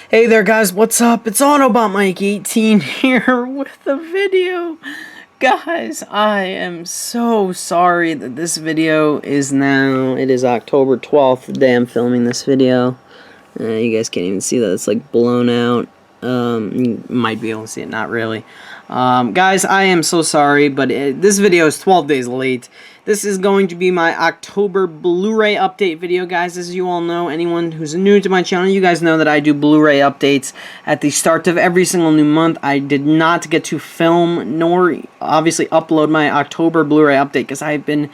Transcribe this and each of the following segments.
Hey there guys, what's up? It's Autobot Mike 18 here with a video. Guys, I am so sorry that this video is now, it is October 12th, the day I'm filming this video. You guys can't even see that, it's like blown out. You might be able to see it, not really. Guys, I am so sorry, but this video is 12 days late. This is going to be my October Blu-ray update video, guys. As you all know, anyone who's new to my channel, you guys know that I do Blu-ray updates at the start of every single new month. I did not get to film nor obviously upload my October Blu-ray update because I've been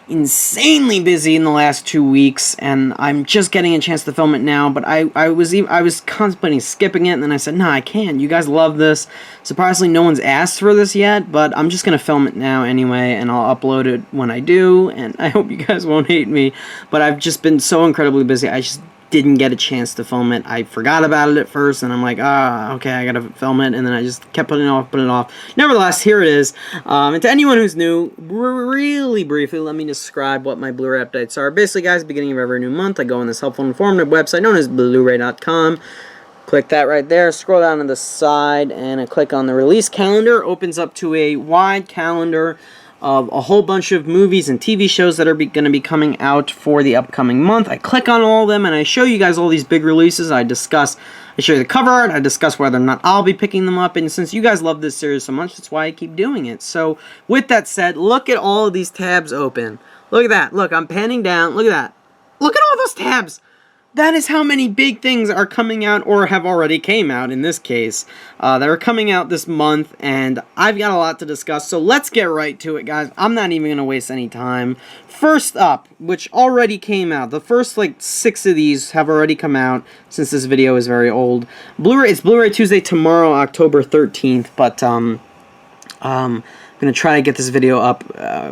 insanely busy in the last 2 weeks, and I'm just getting a chance to film it now. But I was contemplating skipping it, and then I said, nah, I can't. You guys love this. Surprisingly, no one's asked for this yet, but I'm just gonna film it now anyway, and I'll upload it when I do. And I hope you guys won't hate me, but I've just been so incredibly busy. I just didn't get a chance to film it. I forgot about it at first, and I'm like, okay, I gotta film it, and then I just kept putting it off. Nevertheless, here it is. And to anyone who's new, really briefly, let me describe what my Blu-ray updates are. Basically, guys, beginning of every new month, I go on this helpful, informative website known as Blu-ray.com. Click that right there, scroll down to the side, and I click on the release calendar. Opens up to a wide calendar of a whole bunch of movies and TV shows that are going to be coming out for the upcoming month. I click on all of them, and I show you guys all these big releases. I show you the cover art, I discuss whether or not I'll be picking them up, and since you guys love this series so much, that's why I keep doing it. So, with that said, look at all of these tabs open. Look at that. Look, I'm panning down. Look at that. Look at all those tabs. That is how many big things are coming out, or have already came out in this case, that are coming out this month, and I've got a lot to discuss, so let's get right to it, guys. I'm not even going to waste any time. First up, which already came out, the first, like, 6 of these have already come out, since this video is very old. It's Blu-ray Tuesday tomorrow, October 13th, but, I'm going to try to get this video up,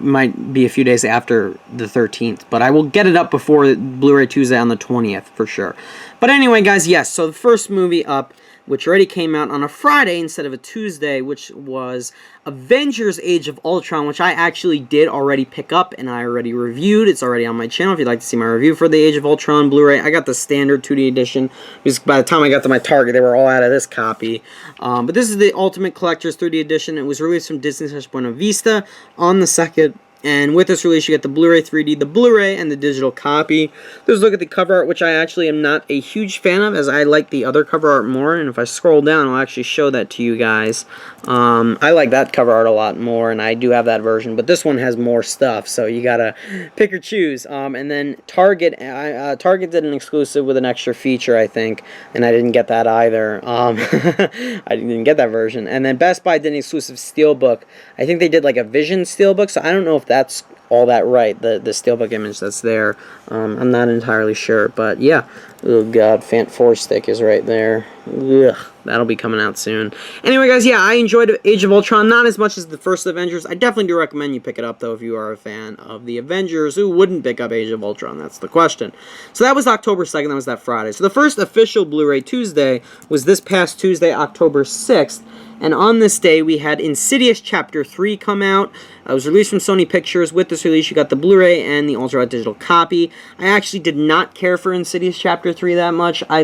might be a few days after the 13th, but I will get it up before Blu-ray Tuesday on the 20th, for sure. But anyway, guys, yes, so the first movie up, which already came out on a Friday instead of a Tuesday, which was Avengers Age of Ultron, which I actually did already pick up, and I already reviewed. It's already on my channel if you'd like to see my review for the Age of Ultron Blu-ray. I got the standard 2D edition, because by the time I got to my Target, they were all out of this copy. But this is the Ultimate Collector's 3D edition. It was released from Disney/Buena Vista on the 2nd. And with this release, you get the Blu-ray 3D, the Blu-ray, and the digital copy. There's a look at the cover art, which I actually am not a huge fan of, as I like the other cover art more. And if I scroll down, I'll actually show that to you guys. I like that cover art a lot more, and I do have that version. But this one has more stuff, so you gotta pick or choose. And then Target did an exclusive with an extra feature, I think, and I didn't get that either. I didn't get that version. And then Best Buy did an exclusive steelbook. I think they did like a Vision steelbook, so I don't know if that's all that right, the steelbook image that's there. I'm not entirely sure, but yeah. Oh god, Fant 4 stick is right there. Ugh, that'll be coming out soon. Anyway, guys, yeah, I enjoyed Age of Ultron, not as much as the first Avengers. I definitely do recommend you pick it up, though, if you are a fan of the Avengers. Who wouldn't pick up Age of Ultron? That's the question. So that was October 2nd, that was that Friday. So the first official Blu-ray Tuesday was this past Tuesday, October 6th. And on this day, we had Insidious Chapter 3 come out. It was released from Sony Pictures. With this release, you got the Blu-ray and the Ultra digital copy. I actually did not care for Insidious Chapter 3 that much. I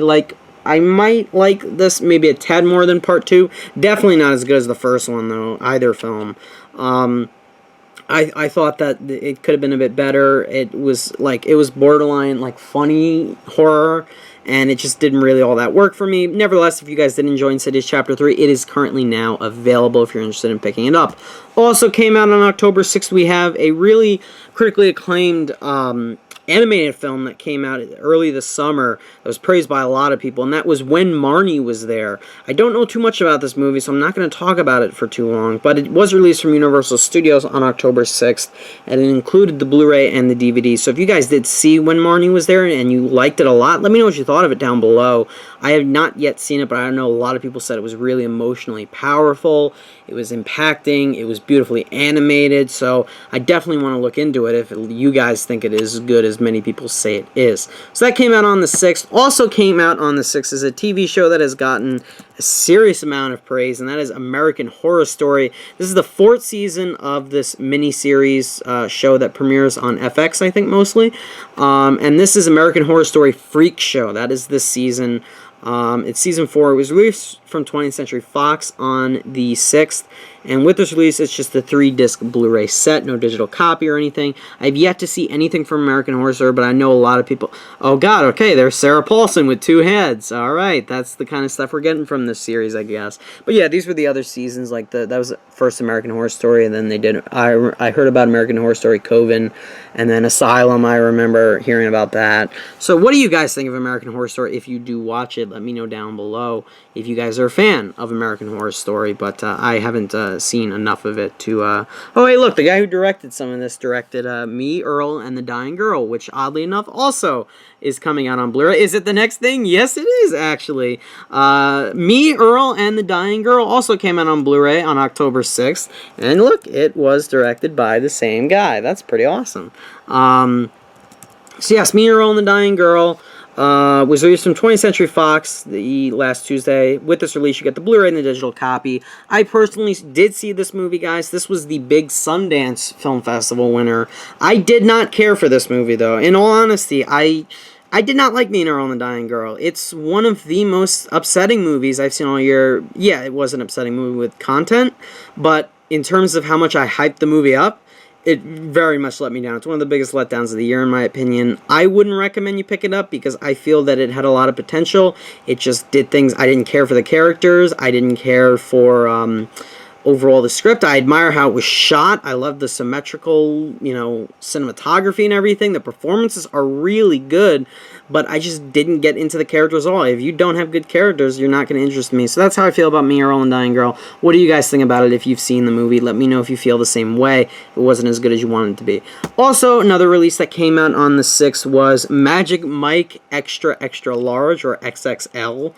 might like this maybe a tad more than Part 2. Definitely not as good as the first one, though, either film. I thought that it could have been a bit better. It was borderline, like, funny horror, and it just didn't really all that work for me. Nevertheless, if you guys did enjoy Insidious Chapter 3, it is currently now available if you're interested in picking it up. Also came out on October 6th, we have a really critically acclaimed animated film that came out early this summer that was praised by a lot of people, and that was When Marnie Was There. I don't know too much about this movie, so I'm not going to talk about it for too long, but it was released from Universal Studios on October 6th, and it included the Blu-ray and the DVD. So if you guys did see When Marnie Was There and you liked it a lot, let me know what you thought of it down below. I have not yet seen it, but I know a lot of people said it was really emotionally powerful, it was impacting, it was beautifully animated, so I definitely want to look into it if you guys think it is as good as many people say it is. So that came out on the 6th. Also came out on the 6th is a TV show that has gotten a serious amount of praise, and that is American Horror Story. This is the 4th season of this mini-series show that premieres on FX, I think, mostly. And this is American Horror Story Freak Show. That is this season. It's season 4. It was released from 20th Century Fox on the 6th. And with this release, it's just a 3-disc Blu-ray set, no digital copy or anything. I've yet to see anything from American Horror Story, but I know a lot of people... Oh, God, okay, there's Sarah Paulson with 2 heads. All right, that's the kind of stuff we're getting from this series, I guess. But yeah, these were the other seasons. Like, that was the first American Horror Story, and then they did... I heard about American Horror Story Coven, and then Asylum, I remember hearing about that. So what do you guys think of American Horror Story? If you do watch it, let me know down below if you guys are a fan of American Horror Story, but I haven't seen enough of it to... Oh, hey, look, the guy who directed some of this directed Me, Earl, and the Dying Girl, which, oddly enough, also is coming out on Blu-ray. Is it the next thing? Yes, it is, actually. Me, Earl, and the Dying Girl also came out on Blu-ray on October 6th, and look, it was directed by the same guy. That's pretty awesome. So yes, Me, Earl, and the Dying Girl was released from 20th Century Fox the last Tuesday. With this release, you get the Blu-ray and the digital copy. I personally did see this movie, guys. This was the big Sundance Film Festival winner. I did not care for this movie, though. In all honesty, I did not like Me and Earl and the Dying Girl. It's one of the most upsetting movies I've seen all year. Yeah, it was an upsetting movie with content, but in terms of how much I hyped the movie up, it very much let me down. It's one of the biggest letdowns of the year, in my opinion. I wouldn't recommend you pick it up because I feel that it had a lot of potential. It just did things. I didn't care for the characters. I didn't care for overall the script. I admire how it was shot. I love the symmetrical, cinematography and everything. The performances are really good, but I just didn't get into the characters at all. If you don't have good characters, you're not going to interest me. So that's how I feel about Me, Earl, and Dying Girl. What do you guys think about it if you've seen the movie? Let me know if you feel the same way. It wasn't as good as you wanted it to be. Also, another release that came out on the 6th was Magic Mike Extra Extra Large, or XXL.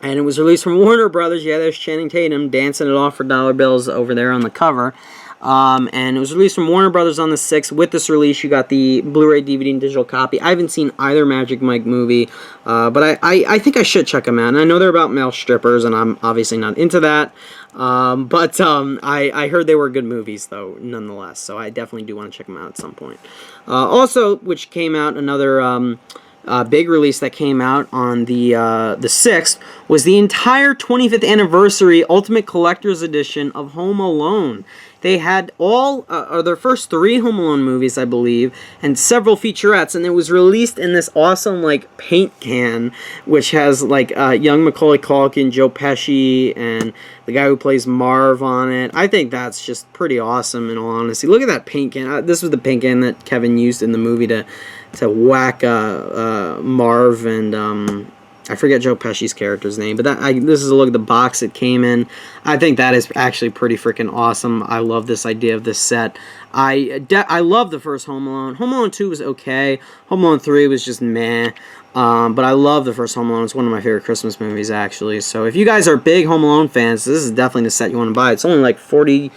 And it was released from Warner Brothers. Yeah, there's Channing Tatum dancing it off for dollar bills over there on the cover. And it was released from Warner Brothers on the 6th. With this release, you got the Blu-ray, DVD, and digital copy. I haven't seen either Magic Mike movie, but I think I should check them out. And I know they're about male strippers, and I'm obviously not into that. I heard they were good movies, though, nonetheless. So I definitely do want to check them out at some point. Also, which came out, another... big release that came out on the 6th was the entire 25th anniversary Ultimate Collector's Edition of Home Alone. They had all, their first 3 Home Alone movies, I believe, and several featurettes, and it was released in this awesome, paint can, which has, young Macaulay Culkin, Joe Pesci, and the guy who plays Marv on it. I think that's just pretty awesome, in all honesty. Look at that paint can. This was the paint can that Kevin used in the movie to whack Marv and I forget Joe Pesci's character's name, but this is a look at the box it came in. I think that is actually pretty freaking awesome. I love this idea of this set. I love the first Home Alone. Home Alone 2 was okay. Home Alone 3 was just meh. But I love the first Home Alone. It's one of my favorite Christmas movies, actually. So if you guys are big Home Alone fans, this is definitely the set you want to buy. It's only like $42.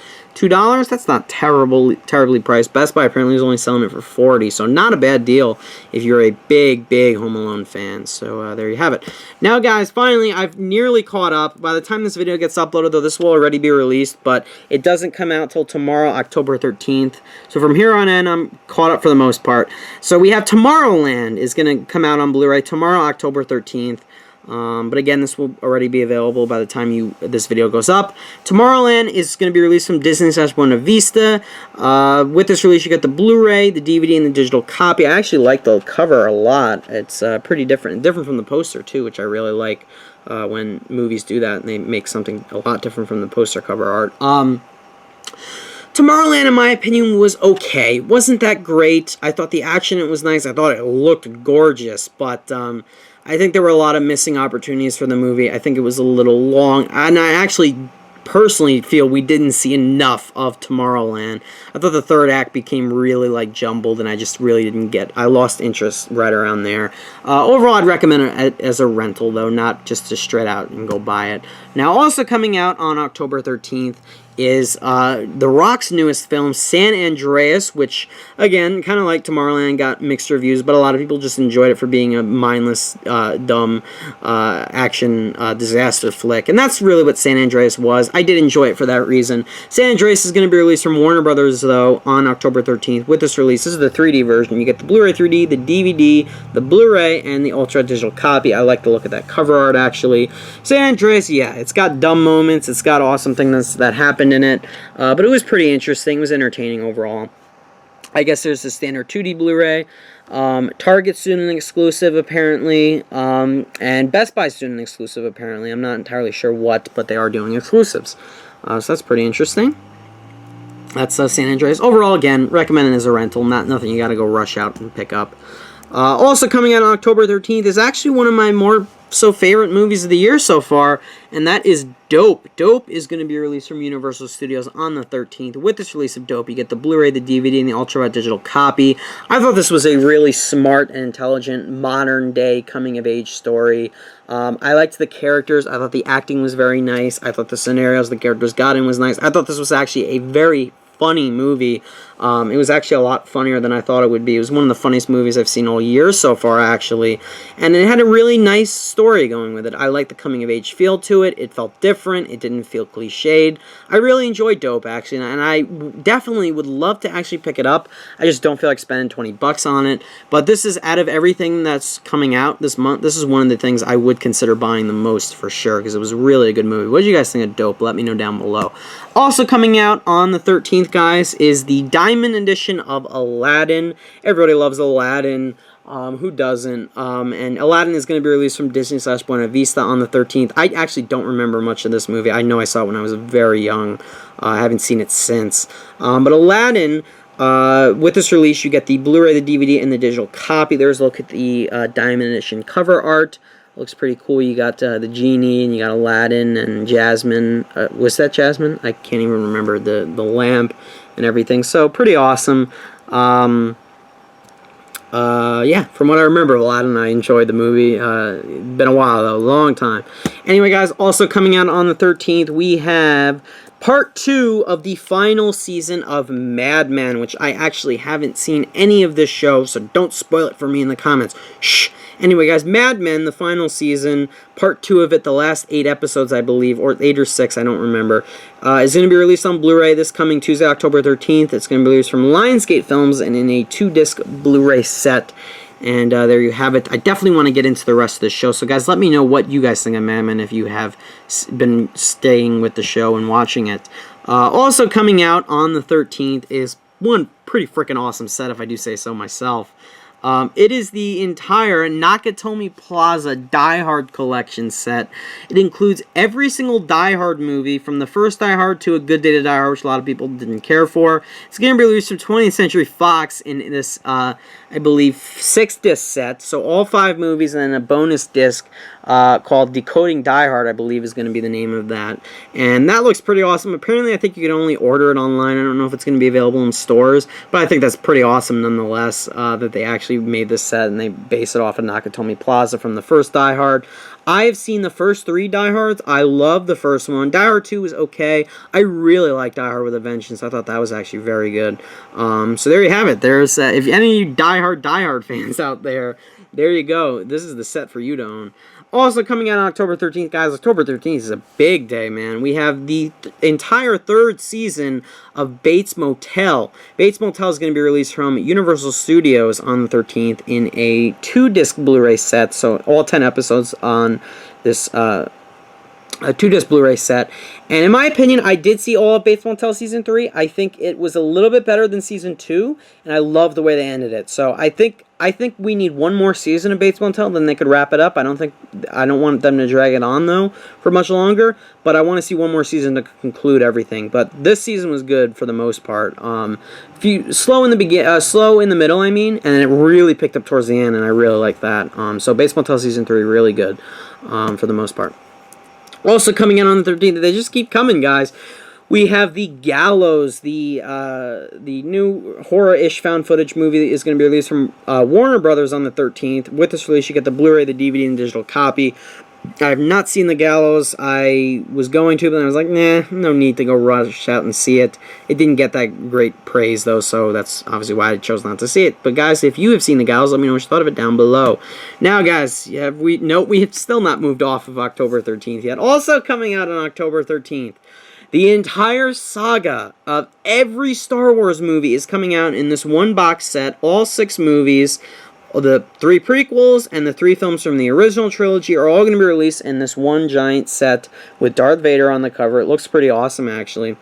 That's not terribly priced. Best Buy apparently is only selling it for $40, so not a bad deal if you're a big Home Alone fan. So there you have it. Now, guys, finally, I've nearly caught up. By the time this video gets uploaded, though, this will already be released, but it doesn't come out till tomorrow, October 13th. So from here on in, I'm caught up for the most part. So we have Tomorrowland is going to come out on Blu-ray tomorrow, October 13th. But again, this will already be available by the time this video goes up. Tomorrowland is going to be released from Disney/Buena Vista. With this release, you get the Blu-ray, the DVD, and the digital copy. I actually like the cover a lot. It's pretty different from the poster too, which I really like when movies do that and they make something a lot different from the poster cover art. Tomorrowland, in my opinion, was okay. It wasn't that great. I thought the action in it was nice. I thought it looked gorgeous, but I think there were a lot of missing opportunities for the movie. I think it was a little long, and I actually personally feel we didn't see enough of Tomorrowland. I thought the third act became really jumbled, and I just really didn't I lost interest right around there. Overall, I'd recommend it as a rental, though, not just to straight out and go buy it. Now, also coming out on October 13th is The Rock's newest film, San Andreas, which, again, kind of like Tomorrowland, got mixed reviews, but a lot of people just enjoyed it for being a mindless, dumb action disaster flick. And that's really what San Andreas was. I did enjoy it for that reason. San Andreas is going to be released from Warner Brothers, though, on October 13th. With this release, this is the 3D version. You get the Blu-ray 3D, the DVD, the Blu-ray, and the Ultra digital copy. I like the look of that cover art, actually. San Andreas, yeah, it's got dumb moments. It's got awesome things that happen in it, but it was pretty interesting. It was entertaining overall. I guess there's the standard 2D Blu-ray, Target student exclusive apparently, and Best Buy student exclusive apparently. I'm not entirely sure what, but they are doing exclusives, so that's pretty interesting. That's San Andreas. Overall, again, recommended as a rental, nothing you gotta go rush out and pick up. Also coming out on October 13th is actually one of my more favorite movies of the year so far, and that is Dope. Dope is going to be released from Universal Studios on the 13th. With this release of Dope, you get the Blu-ray, the DVD, and the Ultra digital copy. I thought this was a really smart and intelligent, modern-day coming-of-age story. I liked the characters. I thought the acting was very nice. I thought the scenarios the characters got in was nice. I thought this was actually a very funny movie. It was actually a lot funnier than I thought it would be. It was one of the funniest movies I've seen all year so far, actually. And it had a really nice story going with it. I liked the coming-of-age feel to it. It felt different. It didn't feel cliched. I really enjoyed Dope, actually, and I definitely would love to actually pick it up. I just don't feel like spending 20 bucks on it. But this is, out of everything that's coming out this month, this is one of the things I would consider buying the most for sure, because it was really a good movie. What did you guys think of Dope? Let me know down below. Also coming out on the 13th, guys, is the Diamond Edition of Aladdin. Everybody loves Aladdin. Who doesn't? And Aladdin is going to be released from Disney/Buena Vista on the 13th. I actually don't remember much of this movie. I know I saw it when I was very young. I haven't seen it since. But Aladdin, with this release, you get the Blu-ray, the DVD, and the digital copy. There's a look at the Diamond Edition cover art. Looks pretty cool. You got the genie, and you got Aladdin and Jasmine. Was that Jasmine? I can't even remember. The lamp and everything. So pretty awesome. Yeah, from what I remember, Aladdin, I enjoyed the movie. Been a while though, a long time. Anyway, guys, also coming out on the 13th, we have Part 2 of the final season of Mad Men, which I actually haven't seen any of this show, so don't spoil it for me in the comments. Shh. Anyway, guys, Mad Men, the final season, part 2 of it, the last 8 episodes, I believe, or 8 or 6, I don't remember, is going to be released on Blu-ray this coming Tuesday, October 13th. It's going to be released from Lionsgate Films and in a 2-disc Blu-ray set. And there you have it. I definitely want to get into the rest of the show. So, guys, let me know what you guys think of Mad Men if you have been staying with the show and watching it. Also coming out on the 13th is one pretty freaking awesome set, if I do say so myself. It is the entire Nakatomi Plaza Die Hard collection set. It includes every single Die Hard movie, from the first Die Hard to A Good Day to Die Hard, which a lot of people didn't care for. It's going to be released from 20th Century Fox in this, I believe, 6-disc set. So all 5 movies and then a bonus disc called Decoding Die Hard, I believe, is going to be the name of that. And that looks pretty awesome. Apparently, I think you can only order it online. I don't know if it's going to be available in stores, but I think that's pretty awesome nonetheless, that they actually made this set and they base it off of Nakatomi Plaza from the first Die Hard. I have seen the first 3 Die Hards. I love the first one. Die Hard 2 was okay. I really like Die Hard with a Vengeance. I thought that was actually very good. So there you have it. There's if any of you Die Hard fans out there, there you go. This is the set for you to own. Also coming out on October 13th, guys, October 13th is a big day, man. We have the entire 3rd season of Bates Motel. Bates Motel is going to be released from Universal Studios on the 13th in a 2-disc Blu-ray set, so all 10 episodes on this a 2-disc Blu-ray set. And in my opinion, I did see all of Bates Motel Season 3. I think it was a little bit better than Season 2, and I love the way they ended it. So I think we need one more season of Bates Motel, then they could wrap it up. I don't want them to drag it on, though, for much longer, but I want to see one more season to conclude everything. But this season was good for the most part. Slow in the middle, I mean, and then it really picked up towards the end, and I really like that. So Bates Motel Season 3, really good for the most part. Also coming in on the 13th, they just keep coming, guys. We have the Gallows, the new horror-ish found footage movie that is going to be released from Warner Brothers on the 13th. With this release, you get the Blu-ray, the DVD, and digital copy. I have not seen the Gallows. I was going to, but I was like, nah, no need to go rush out and see it. It didn't get that great praise, though, so that's obviously why I chose not to see it. But, guys, if you have seen the Gallows, let me know what you thought of it down below. Now, guys, we have still not moved off of October 13th yet. Also coming out on October 13th, the entire saga of every Star Wars movie is coming out in this one box set, all 6 movies. The 3 prequels and the 3 films from the original trilogy are all going to be released in this one giant set with Darth Vader on the cover. It looks pretty awesome, actually.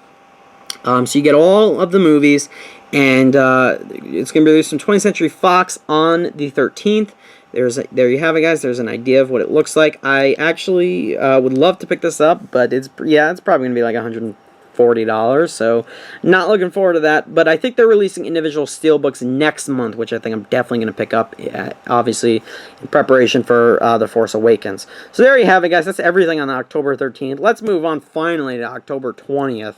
So you get all of the movies, and it's going to be released from 20th Century Fox on the 13th. There you have it, guys. There's an idea of what it looks like. I actually would love to pick this up, but it's probably going to be like $140, so not looking forward to that. But I think they're releasing individual steelbooks next month, which I think I'm definitely going to pick up, obviously in preparation for The Force Awakens. So there you have it, guys. That's everything on October 13th. Let's move on finally to October 20th.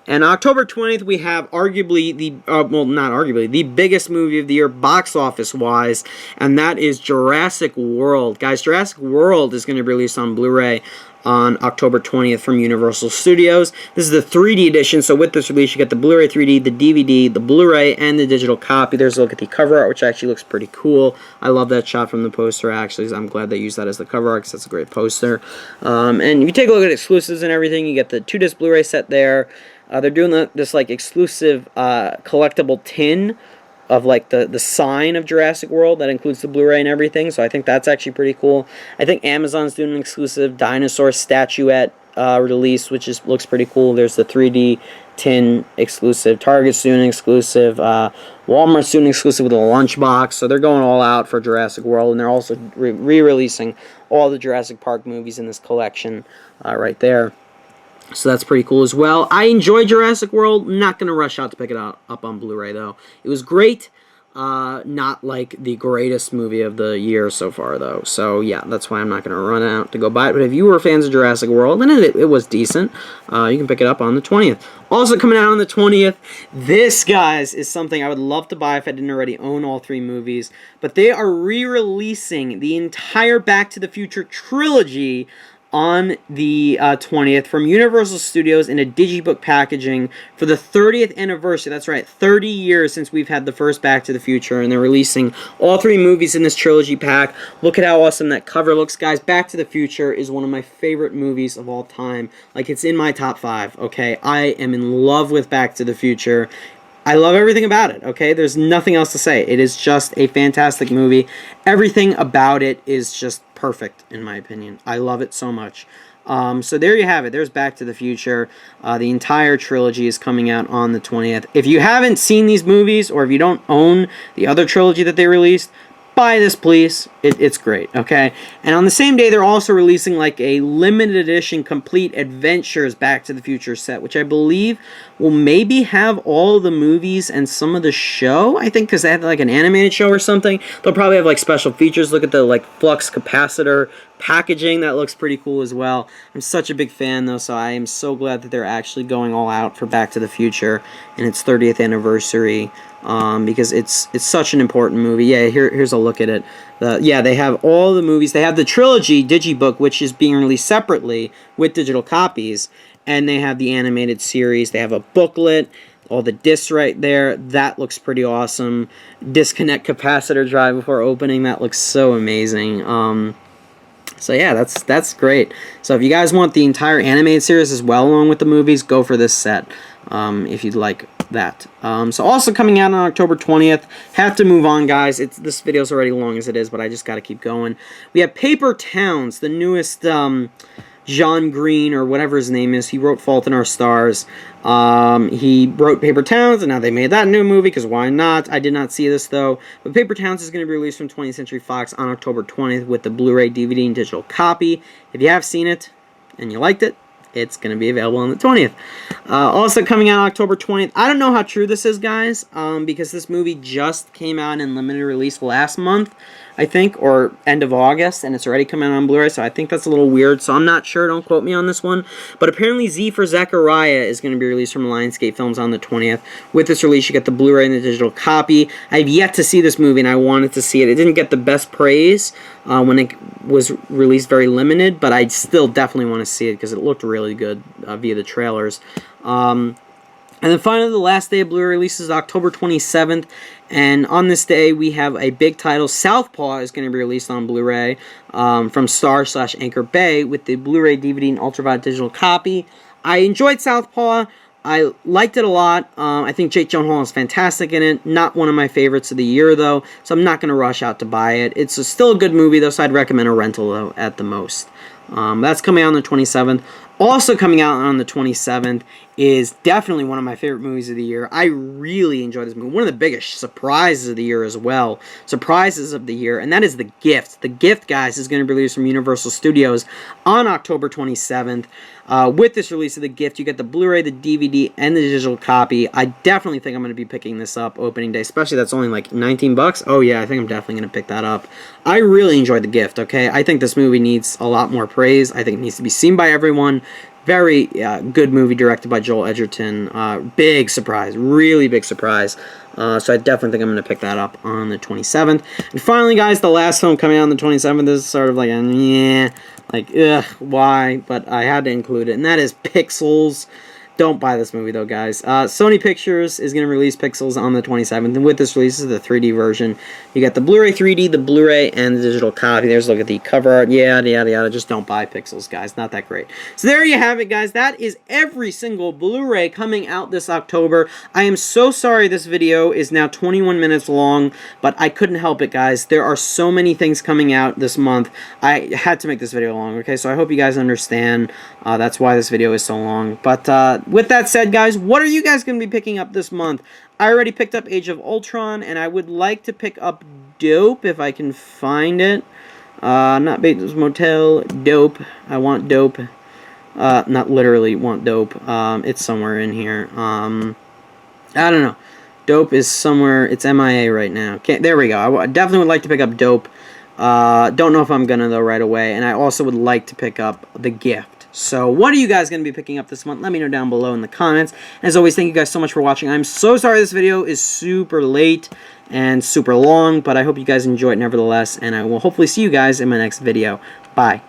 And October 20th, we have arguably the biggest movie of the year box office-wise, and that is Jurassic World. Guys, Jurassic World is going to be released on Blu-ray on October 20th from Universal Studios. This is the 3D edition, so with this release, you get the Blu-ray 3D, the DVD, the Blu-ray, and the digital copy. There's a look at the cover art, which actually looks pretty cool. I love that shot from the poster, actually, so I'm glad they used that as the cover art, because that's a great poster. And if you take a look at exclusives and everything, you get the 2-disc Blu-ray set there. They're doing this like exclusive collectible tin of like the sign of Jurassic World that includes the Blu-ray and everything, so I think that's actually pretty cool. I think Amazon's doing an exclusive dinosaur statuette release, which looks pretty cool. There's the 3D tin exclusive, Target's doing an exclusive, Walmart's doing an exclusive with a lunchbox, so they're going all out for Jurassic World, and they're also re-releasing all the Jurassic Park movies in this collection right there. So that's pretty cool as well. I enjoyed Jurassic World. Not going to rush out to pick it up on Blu-ray, though. It was great. Not like the greatest movie of the year so far, though. So, yeah, that's why I'm not going to run out to go buy it. But if you were fans of Jurassic World, and it was decent, you can pick it up on the 20th. Also coming out on the 20th, this, guys, is something I would love to buy if I didn't already own all 3 movies. But they are re-releasing the entire Back to the Future trilogy on the 20th from Universal Studios in a digibook packaging for the 30th anniversary. That's right, 30 years since we've had the first Back to the Future, and they're releasing all 3 movies in this trilogy pack. Look at how awesome that cover looks, guys. Back to the Future is one of my favorite movies of all time. Like, it's in my top 5, okay? I am in love with Back to the Future. I love everything about it, okay? There's nothing else to say. It is just a fantastic movie. Everything about it is just perfect, in my opinion. I love it so much. So there you have it. There's Back to the Future. The entire trilogy is coming out on the 20th. If you haven't seen these movies, or if you don't own the other trilogy that they released, buy this, please. It's great, okay? And on the same day, they're also releasing like a limited edition complete Adventures Back to the Future set, which I believe will maybe have all the movies and some of the show, I think, because they have like an animated show or something. They'll probably have like special features. Look at the like flux capacitor packaging. That looks pretty cool as well. I'm such a big fan, though, so I am so glad that they're actually going all out for Back to the Future and its 30th anniversary. Because it's such an important movie. Yeah, here's a look at it. Yeah, they have all the movies. They have the trilogy digibook, which is being released separately with digital copies, and they have the animated series. They have a booklet, all the discs right there. That looks pretty awesome. Disconnect capacitor drive before opening. That looks so amazing. So yeah, that's great. So if you guys want the entire animated series as well along with the movies, go for this set if you'd like that. So also coming out on October 20th, have to move on, guys. This video's already long as it is, but I just got to keep going. We have Paper Towns, the newest John Green, or whatever his name is. He wrote Fault in Our Stars. He wrote Paper Towns, and now they made that new movie, because why not? I did not see this, though. But Paper Towns is going to be released from 20th Century Fox on October 20th with the Blu-ray, DVD, and digital copy. If you have seen it and you liked it, it's going to be available on the 20th. Also coming out October 20th. I don't know how true this is, guys, because this movie just came out in limited release last month. I think, or end of August, and it's already coming out on Blu-ray, so I think that's a little weird, so I'm not sure, don't quote me on this one. But apparently Z for Zechariah is going to be released from Lionsgate Films on the 20th. With this release, you get the Blu-ray and the digital copy. I've yet to see this movie, and I wanted to see it. It didn't get the best praise when it was released, very limited, but I still definitely want to see it because it looked really good via the trailers. And then finally, the last day of Blu-ray releases October 27th, and on this day, we have a big title. Southpaw is going to be released on Blu-ray from Star/Anchor Bay with the Blu-ray, DVD, and ultraviolet digital copy. I enjoyed Southpaw. I liked it a lot. I think Jake Gyllenhaal is fantastic in it. Not one of my favorites of the year, though, so I'm not going to rush out to buy it. It's still a good movie, though, so I'd recommend a rental, though, at the most. That's coming out on the 27th. Also coming out on the 27th is definitely one of my favorite movies of the year. I really enjoyed this movie. One of the biggest surprises of the year as well. Surprises of the year, and that is The Gift. The Gift, guys, is going to be released from Universal Studios on October 27th. With this release of The Gift, you get the Blu-ray, the DVD, and the digital copy. I definitely think I'm going to be picking this up opening day, especially that's only like 19 bucks. Oh yeah, I think I'm definitely going to pick that up. I really enjoyed The Gift, okay? I think this movie needs a lot more praise. I think it needs to be seen by everyone. Very good movie directed by Joel Edgerton. Big surprise. Really big surprise. So I definitely think I'm going to pick that up on the 27th. And finally, guys, the last film coming out on the 27th is sort of like a, yeah, like, ugh, why? But I had to include it. And that is Pixels. Don't buy this movie, though, guys. Sony Pictures is going to release Pixels on the 27th, and with this release is the 3D version. You got the Blu-ray 3D, the Blu-ray, and the digital copy. There's a look at the cover art. Yada, yada, yada. Just don't buy Pixels, guys. Not that great. So there you have it, guys. That is every single Blu-ray coming out this October. I am so sorry this video is now 21 minutes long, but I couldn't help it, guys. There are so many things coming out this month. I had to make this video long, okay? So I hope you guys understand. That's why this video is so long. But with that said, guys, what are you guys going to be picking up this month? I already picked up Age of Ultron, and I would like to pick up Dope if I can find it. Not Bates Motel, Dope. I want Dope. Not literally want Dope. It's somewhere in here. I don't know. Dope is somewhere. It's MIA right now. There we go. I definitely would like to pick up Dope. Don't know if I'm gonna, though, right away. And I also would like to pick up The Gift. So, what are you guys going to be picking up this month? Let me know down below in the comments. As always, thank you guys so much for watching. I'm so sorry this video is super late and super long, but I hope you guys enjoy it nevertheless, and I will hopefully see you guys in my next video. Bye.